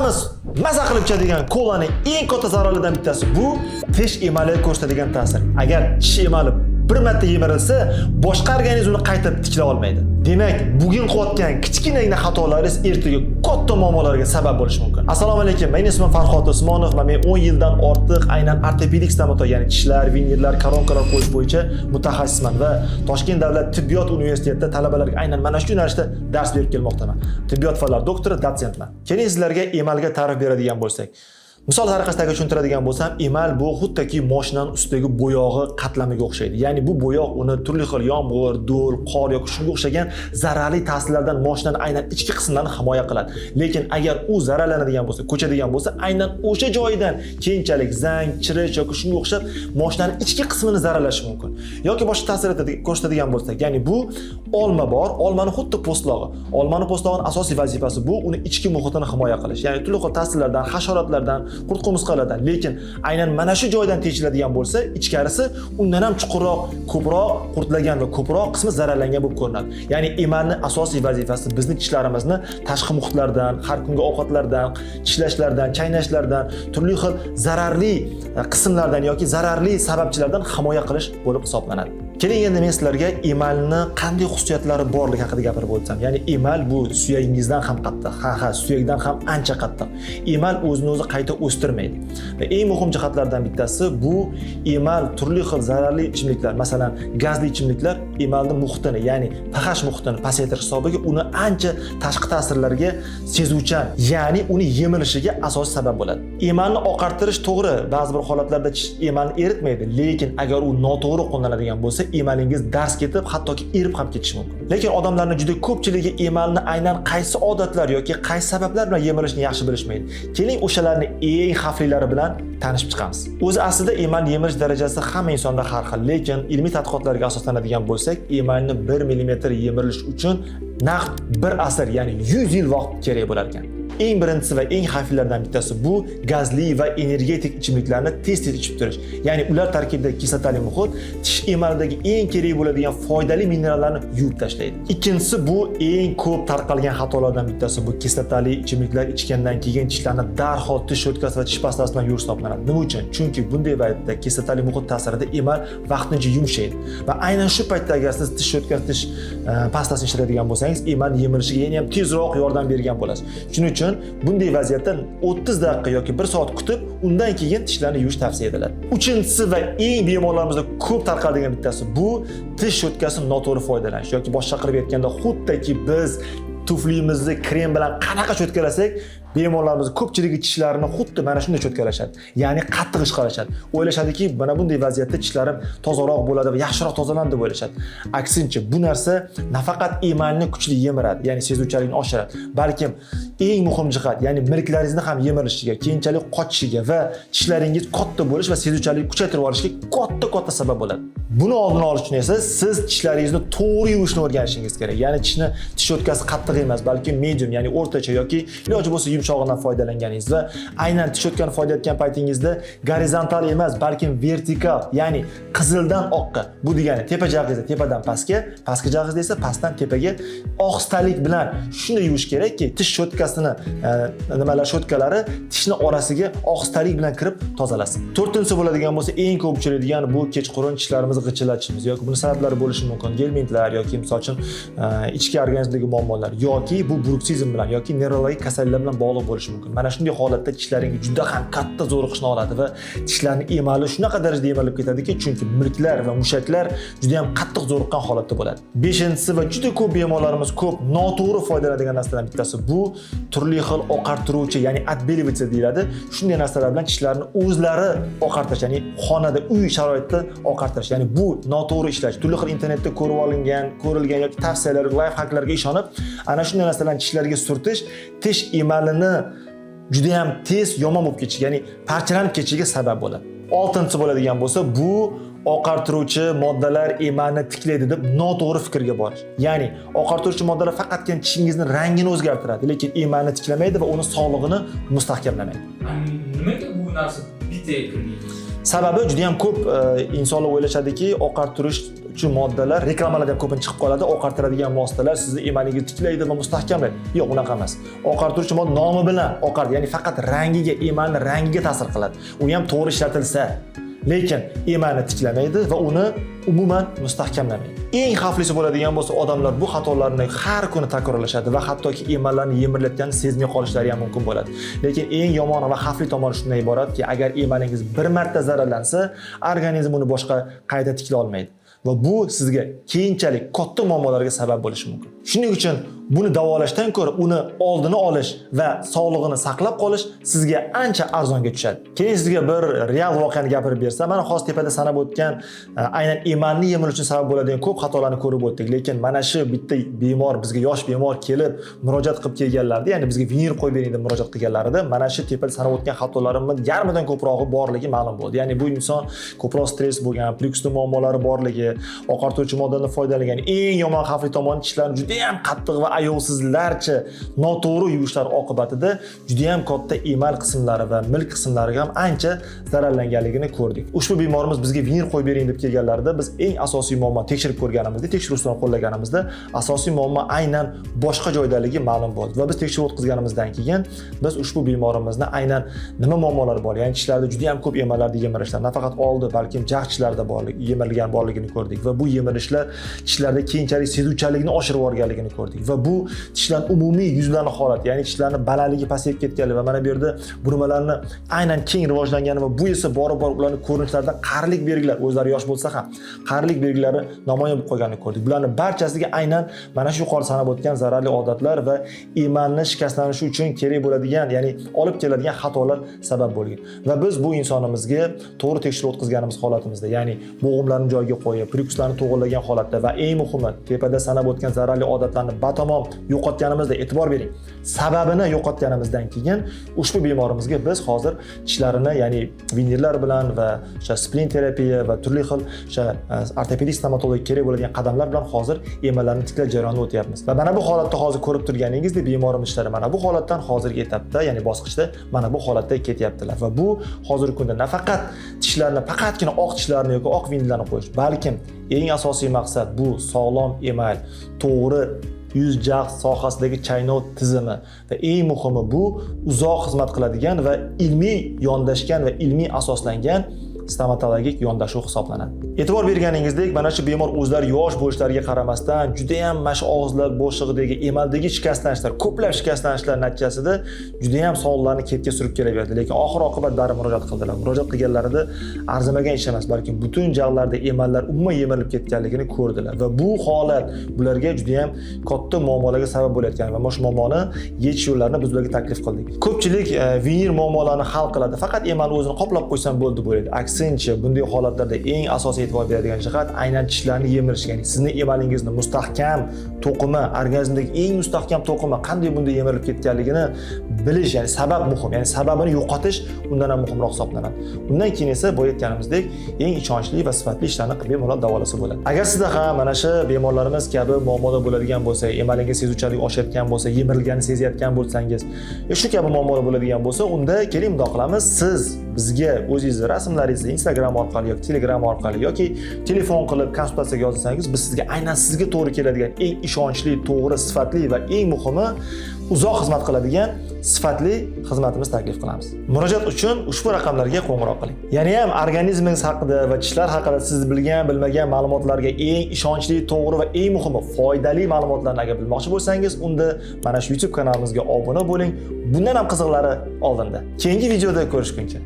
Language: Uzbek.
Hammamiz maza qilib ichadigan kolaning eng katta zararlaridan bittasi bu tish emaliga ko'rsatadigan ta'sir. Agar tish emali bir marta yemirilsa, boshqa organizm uni qayta tiklay olmaydi. Demak, bugun qilayotgan kichkinagina xatolaringiz ertaga katta muammolarga sabab bo'lishi mumkin. Assalomu alaykum. Mening ismim Farhod Usmonov va men 10 yildan ortiq aynan ortopedik stomatolog, ya'ni tishlar, vinirlar, koronkalar qo'yish bo'yicha mutaxassisman va Toshkent davlat tibbiyot universitetida talabalarga aynan mana shu yo'nalishda dars berib kelmoqdaman. Tibbiyot fanlari doktori, dotsentman. Keling sizlarga emalga ta'rif beradigan bo'lsak, misol tariqasidagi tushuntiradigan bo'lsam, emal bu xuddaki mashinaning ustidagi bo'yog'i qatlamiga o'xshaydi. Ya'ni bu bo'yoq uni turli xil yomg'ir, do'l, qor yoki shunga o'xshagan zararli ta'sirlardan mashinaning aynan ichki qismlarini himoya qiladi. Lekin agar u zararlanadigan bo'lsa, ko'chadigan bo'lsa, aynan o'sha joyidan keyinchalik zang, chirish yoki shunga o'xshab mashinaning ichki qismini zararlashi mumkin. Yoki boshqa ta'sir ko'rsatadigan bo'lsak, ya'ni bu olma bor, olmaning xuddi po'stlog'i. Olmaning po'stlog'ining asosiy vazifasi bu uni ichki muhitini himoya qilish. Ya'ni turli xil ta'sirlardan, hasharotlardan, qurt-qumursqalardan, lekin aynan mana shu joydan tekshiradigan bo'lsa, ichkarisi undan ham chuqurroq, ko'proq qurtlagan va ko'proq qismi zararlangan bo'lib ko'rinadi. Ya'ni emalning asosiy vazifasi bizning tishlarimizni tashqi muhitlardan, har kungi ovqatlardan, tishlashlardan, chaynashlardan, turli xil zararli qismlardan yoki zararli sababchilardan himoya qilish bo'lib hisoblanadi. Keling endi men sizlarga emalning qanday xususiyatlari borligi haqida gapirib o'tsam. Ya'ni emal bu suyagingizdan ham qattiq, suyakdan ham ancha qattiq. Emal o'zini o'zi qayta o'stirmaydi. Va eng muhim jihatlardan bittasi bu emal turli xil zararli ichimliklar, masalan, gazli ichimliklar emalning muhitini, ya'ni pH muhitini pasaytirish hisobiga uni ancha tashqi ta'sirlarga sezuvchan, ya'ni uni yemilishiga asosiy sabab bo'ladi. Emalni oqartirish to'g'ri, ba'zi bir holatlarda emalni eritmaydi, lekin agar u noto'g'ri qo'llaniladigan bo'lsa, emalingiz dars ketib, hattoki erib ham ketishi mumkin. Lekin odamlarning juda ko'pchiligi emalni aynan qaysi odatlar yoki qaysi sabablar bilan yemirishni yaxshi bilishmaydi. Keling o'shalarni eng xavflilari bilan tanishib chiqamiz. O'zi aslida emal yemirish darajasi hamma insonda har xil, lekin ilmiy tadqiqotlarga asoslanadigan bo'lsak, emalni 1 mm yemirilish uchun naqd 1 asr, ya'ni 100 yil vaqt kerak bo'lar ekan. Eng birinchisi va eng xavflilardan bittasi bu gazli va energetik ichimliklarni tez-tez ichib turish. Ya'ni ular tarkibidagi kislotali muhit tish emalidagi eng kerak bo'ladigan foydali minerallarni yuvib tashlaydi. Ikkinchisi bu eng ko'p tarqalgan xatolardan bittasi bu kislotali ichimliklar ichgandan keyin tishlarni darhol tish shotkasi va tish pastasi bilan yuvish hisoblanadi. Nima uchun? Chunki bunday vaqtda kislotali muhit ta'sirida emal vaqtincha yumshaydi va aynan shu paytda agar siz tish shotkasi, tish pastasini ishlatadigan bo'lsangiz, emal yemilishiga yana ham tezroq yordam bergan bo'lasiz. Shuning uchun bunday vaziyatda 30 daqiqa yoki 1 soat kutib, undan keyin tishlarni yuvish tavsiya etiladi. Uchinchisi va eng bemorlarimizda ko'p tarqaladigan bittasi bu tish shotkasini noto'g'ri foydalanish yoki boshqa qilib aytganda, xuddaki biz tuflimizni krem bilan qanaqa cho'tkalasak, bemorlarimiz ko'pchiligi tishlarini xuddi mana shunday cho'tkalashadi. Ya'ni qattiq ish qilishadi. O'ylashadiki, mana bunday vaziyatda tishlarim tozaroq bo'ladi va yaxshiroq tozalanadi deb o'ylashadi. Aksincha, bu narsa nafaqat emalni kuchli yemiradi, ya'ni sezuvchalikni oshiradi, balkim eng muhim jihat, ya'ni milklaringizni ham yemirilishiga, keyinchalik qochishiga va tishlaringiz katta bo'lish va sezuvchalikni kuchaytirib olishga katta sabab bo'ladi. Buni oldini olish uchun esa siz tishlaringizni to'g'ri yuvishni o'rganishingiz kerak. Ya'ni tish shotkasi qattiq emas, balki medium, ya'ni o'rtacha yoki iloji bo'lsa yumshog'idan foydalanganingiz va aynan tish shotkani foydalanayotgan paytingizda gorizontal emas, balki vertikal, ya'ni qizildan oqqa. Bu degani tepa jag'ingizda tepadan pastga, pastki jag'ingizda esa pastdan tepaga ohistalik bilan shunday yuvish kerakki, tish shotkasini shotkalari tishni orasiga ohistalik bilan kirib tozalasin. To'rtinchisi bo'ladigan bo'lsa, eng ko'p uchraydigan bu kechqurun tishlarimizni g'ijillatishimiz yoki buni sabablari bo'lishi mumkin. Gelmintlar yoki misol uchun ichki organizmdagi muammolar yoki bu bruksizm bilan yoki nevrologik kasalliklar bilan bog'liq bo'lishi mumkin. Mana shunday holatda tishlaringiz juda ham katta zo'riqishni oladi va tishlarning emali shunaqa darajada emalib ketadiki, chunki milklar va mushaklar juda ham qattiq zo'riqqan holatda bo'ladi. Beshinchisi va juda ko'p bemorlarimiz ko'p noto'g'ri foydalanadigan narsalardan bittasi bu turli xil oqartiruvchi, ya'ni отбеливатель deyiladi. Shunday narsalar bilan tishlarni o'zlari oqartirish, ya'ni xonada, uy sharoitida oqartirish. Ya'ni bu noto'g'ri ishlash. Turli xil internetda ko'rilgan yoki tavsiyalar, life hacklarga ishonib, ana shunday narsalarni tishlarga surtish tish emalini juda ham tez yomon bo'lib ketishiga, ya'ni parchalanib ketishiga sabab bo'ladi. Oltinchisi bo'ladigan bo'lsa, bu oqartiruvchi moddalar emalni tiklaydi deb noto'g'ri fikrga borish. Ya'ni oqartiruvchi moddalar faqatgina tishingizning rangini o'zgartiradi, lekin emalni tiklamaydi va uni sog'lig'ini mustahkamlamaydi. Nimaga bu narsa bitta kirmaydi? Sababi juda ham ko'p insonlar o'ylashadiki, oqartiruvchi moddalar reklamalarda ko'pincha chiqib qoladi. Oqartiradigan vositalar sizni emalingizni tiklaydi va mustahkamlaydi. Yo'q, unaqa emas. Oqartiruvchi modda nomi bilan oqardi, ya'ni faqat rangiga, emalni rangiga ta'sir qiladi. U ham to'g'ri ishlatilsa, lekin emalni tiklamaydi va uni umuman mustahkamlamaydi. Eng xavflisi bo'ladigan bo'lsa, odamlar bu xatolarni har kuni takrorlashadi va hattoki emallarni yemirilayotganini sezmay qolishlari ham mumkin bo'ladi. Lekin eng yomon va xavfli tomoni shundan iboratki, agar emalingiz bir marta zararlansa, organizm uni boshqa qayta tiklay olmaydi. Va bu sizga keyinchalik katta muammolarga sabab bo'lishi mumkin. Shuning uchun buni davolashdan ko'ra uni oldini olish va sog'lig'ini saqlab qolish sizga ancha arzonga tushadi. Keyin sizga bir real voqeani gapirib bersam, mana hozir tepada sanab o'tgan aynan emalni yemirish uchun sabab bo'ladigan ko'p xatolarni ko'rib o'tdik. Lekin mana shu bitta bemor, bizga yosh bemor kelib murojaat qilib kelganlarida, ya'ni bizga vinir qo'yib bering deb murojaat qilganlarida, mana shu tepada sanab o'tgan xatolarimning yarmidan ko'prog'i borligi ma'lum bo'ldi. Ya'ni bu inson ko'proq stress bo'lgan, plexus muammolari borligi, oqartiruvchi moddalardan foydalangan, eng yomon xavfli tomoni tishlarni juda ham qattiq va ayovsizlarcha noto'g'ri yuvishlar oqibatida juda ham katta emal qismlari va milk qismlariga ham ancha zararlanganligini ko'rdik. Ushbu bemorimiz bizga vinir qo'yib bering deb kelganlarida biz eng asosiy muammo tekshirib ko'rganimizda, tekshiruv usulini qo'llaganimizda asosiy muammo aynan boshqa joydaligi ma'lum bo'ldi. Va biz tekshiruv o'tkazganimizdan keyin biz ushbu bemorimizni aynan nima muammolar bor, ya'ni tishlarda juda ham ko'p emallarda yemirishlar, nafaqat oldi, balkim jag tishlarda yemirilgan borligini ko'rdik va bu yemirishlar tishlarda keyinchalik sezuvchanlikni oshirib yuborganligini ko'rdik va bu tishlarning umumiy yuzlanish holati, ya'ni tishlarning balandligi pasayib ketganligi va mana bu yerda burmalarni aynan keng rivojlangani va bu esa borib ularning ko'rinishlarida qarilik belgilari, o'zlari yosh bo'lsa ham qarilik belgilari namoyon bo'lib qolganini ko'rdik. Bularning barchasiga aynan mana shu yuqori sanab o'tgan zararli odatlar va emalni shikastlanishi uchun kerak bo'ladigan, ya'ni olib keladigan xatolar sabab bo'lgan. Va biz bu insonimizga to'g'ri tekshiruv o'tkazganimiz holatimizda, ya'ni bo'g'imlarni joyiga qo'yib, prekuslarni to'g'irlagan holatda va eng muhimi tepada sanab o'tgan zararli odatlarni batamom yo'qotganimizda, e'tibor bering, sababini yo'qotganimizdan keyin ushbu bemorimizga biz hozir tishlarini, ya'ni vinirlar bilan va o'sha splin terapiya va turli xil o'sha ortopedik stomatologiya kerak bo'ladigan qadamlar bilan hozir emallarni tiklash jarayonidan o'tyapmiz. Va mana bu holatda hozir ko'rib turganingizdek, bemorimiz tishlari mana bu holatdan hozirgi etapda, ya'ni bosqichda mana bu holatda ketyaptilar. Va bu hozirgi kunda nafaqat tishlarni, faqatgina oq tishlarni yoki oq vinirlarni qo'yish, balkim eng asosiy maqsad bu sog'lom emal, to'g'ri yuz jag sohasidagi chaynov tizimi va eng muhimi bu uzoq xizmat qiladigan va ilmiy yondashgan va ilmiy asoslangan stomatologik yondashuv hisoblanadi. E'tibor berganingizdek, mana shu bemor o'zlari yosh bo'lishlariga qaramasdan juda ham mash og'izlar bo'shlig'idagi emaldagi shikastlanishlar, ko'plab shikastlanishlar natijasida juda ham sog'liqlarni ketga surib kelaverdi. Lekin oxir oqibat bari murojaat qildilar. Murojaat qilganlarida arzimagan ish emas, balki butun jag'larda emallar umuman yemirilib ketganligini ko'rdilar va bu holat bularga juda ham katta muammolarga sabab bo'layotgan va mana shu muammoni yechish yo'llarini biz ularga taklif qildik. Ko'pchilik vinir muammolarini hal qiladi, faqat emalni o'zini qoplab qo'ysam bo'ldi bo'ladi. Aksincha, bunday holatlarda eng asosiy e'tibor beradigan jihat aynan tishlarni yemirish, ya'ni sizning emalingizni mustahkam to'qima, organizmdagi eng mustahkam to'qima qanday bunday yemirilib ketganligini bilish, ya'ni sabab muhim, ya'ni sababini yo'qotish undan ham muhimroq hisoblanadi. Undan keyin esa bu aytganimizdek eng ishonchli va sifatli ishlarni qilib bemalol davolasa bo'ladi. Agar sizda ham mana shu bemorlarimiz kabi muammolar bo'ladigan bo'lsa, emalingiz sezuvchanlik oshayotgan bo'lsa, yemirilganini sezayotgan bo'lsangiz, shu kabi muammolar bo'ladigan bo'lsa, unda keling bundoq qilamiz. Siz bizga o'zingizni rasmlaringizni Instagram orqali yoki Telegram orqali yoki telefon qilib konsultatsiyaga yozsangiz, biz sizga aynan sizga to'g'ri keladigan eng ishonchli, to'g'ri, sifatli va eng muhimi uzoq xizmat qiladigan sifatli xizmatimiz taklif qilamiz. Murojaat uchun ushbu raqamlarga qo'ng'iroq qiling. Yana ham organizmingiz haqida va tishlar haqida siz bilgan, bilmagan ma'lumotlarga eng ishonchli, to'g'ri va eng muhimi foydali ma'lumotlarni agar bilmoqchi bo'lsangiz, unda mana shu YouTube kanalimizga obuna bo'ling. Bundan ham qiziqlari oldinda. Keyingi videoda ko'rishguncha